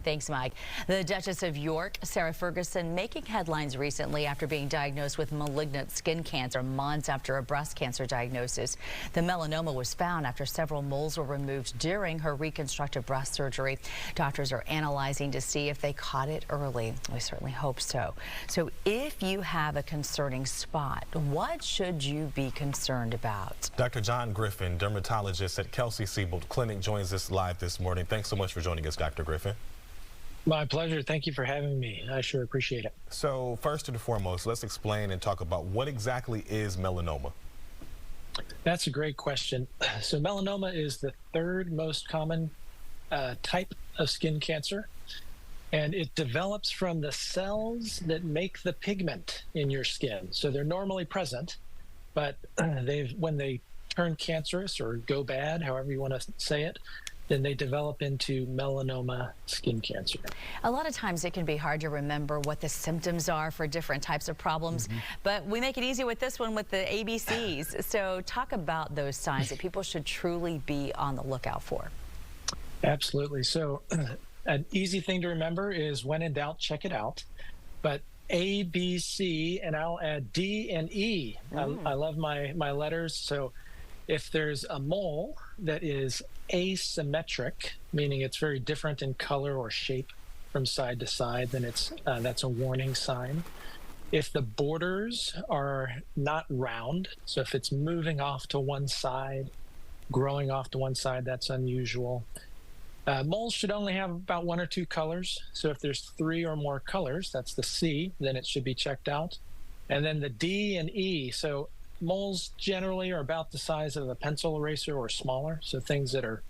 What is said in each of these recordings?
Thanks, Mike. The Duchess of York, Sarah Ferguson, making headlines recently after being diagnosed with malignant skin cancer months after a breast cancer diagnosis. The melanoma was found after several moles were removed during her reconstructive breast surgery. Doctors are analyzing to see if they caught it early. We certainly hope so. So if you have a concerning spot, what should you be concerned about? Dr. Griffin, dermatologist at Kelsey-Seybold Clinic, joins us live this morning. Thanks so much for joining us, Dr. Griffin. My pleasure. Thank you for having me. I sure appreciate it. So first and foremost, let's explain and talk about what exactly is melanoma. That's a great question. So melanoma is the third most common type of skin cancer, and it develops from the cells that make the pigment in your skin. So they're normally present, but when they turn cancerous or go bad, however you want to say it, then they develop into melanoma skin cancer. A lot of times it can be hard to remember what the symptoms are for different types of problems, but we make it easy with this one with the ABCs. So talk about those signs that people should truly be on the lookout for. Absolutely. So an easy thing to remember is when in doubt, check it out. But A, B, C, and I'll add D and E. I love my letters. So if there's a mole that is asymmetric, meaning it's very different in color or shape from side to side, then that's a warning sign. If the borders are not round, so if it's moving off to one side, growing off to one side, that's unusual. Moles should only have about one or two colors. So if there's three or more colors, that's the C, then it should be checked out. And then the D and E. So moles generally are about the size of a pencil eraser or smaller. So things that are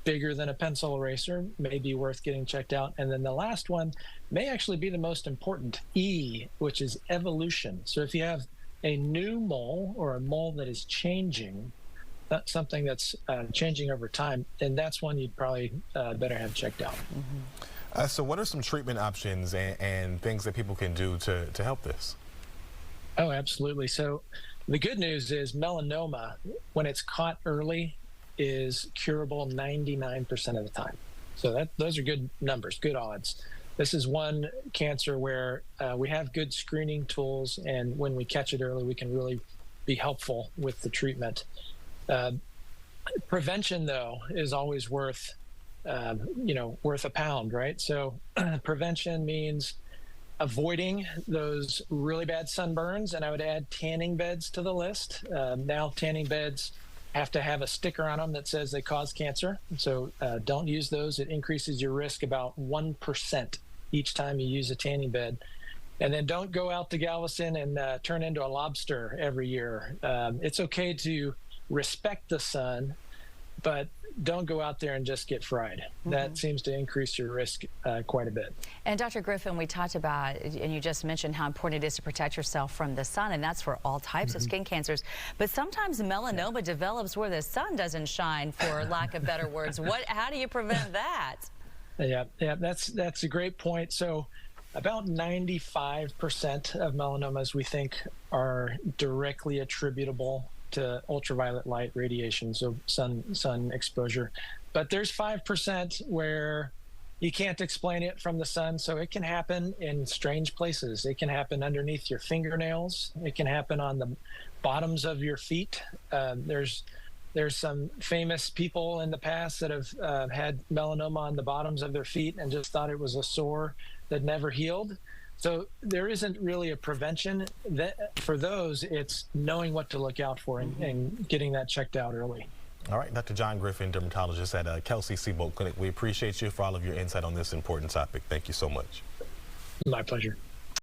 bigger than a pencil eraser may be worth getting checked out. And then the last one may actually be the most important, E, which is evolution. So if you have a new mole or a mole that is changing, that's something that's changing over time, and that's one you'd probably better have checked out. So what are some treatment options and things that people can do to help this? Oh, absolutely. So the good news is melanoma, when it's caught early, is curable 99% of the time. So those are good numbers, good odds. This is one cancer where we have good screening tools, and when we catch it early, we can really be helpful with the treatment. Prevention, though, is always worth a pound, right? So prevention means avoiding those really bad sunburns, and I would add tanning beds to the list. Now tanning beds have to have a sticker on them that says they cause cancer, so don't use those. It increases your risk about 1% each time you use a tanning bed. And then don't go out to Galveston and turn into a lobster every year. It's okay to respect the sun, but don't go out there and just get fried. That seems to increase your risk quite a bit. And Dr. Griffin, we talked about, and you just mentioned how important it is to protect yourself from the sun, and that's for all types of skin cancers. But sometimes melanoma develops where the sun doesn't shine, for lack of better words. How do you prevent that? Yeah, that's a great point. So about 95% of melanomas we think are directly attributable to ultraviolet light radiation, so sun exposure. But there's 5% where you can't explain it from the sun, so it can happen in strange places. It can happen underneath your fingernails. It can happen on the bottoms of your feet. There's some famous people in the past that have had melanoma on the bottoms of their feet and just thought it was a sore that never healed. So there isn't really a prevention. For those, it's knowing what to look out for and getting that checked out early. All right, Dr. Griffin, dermatologist at Kelsey-Seybold Clinic. We appreciate you for all of your insight on this important topic. Thank you so much. My pleasure.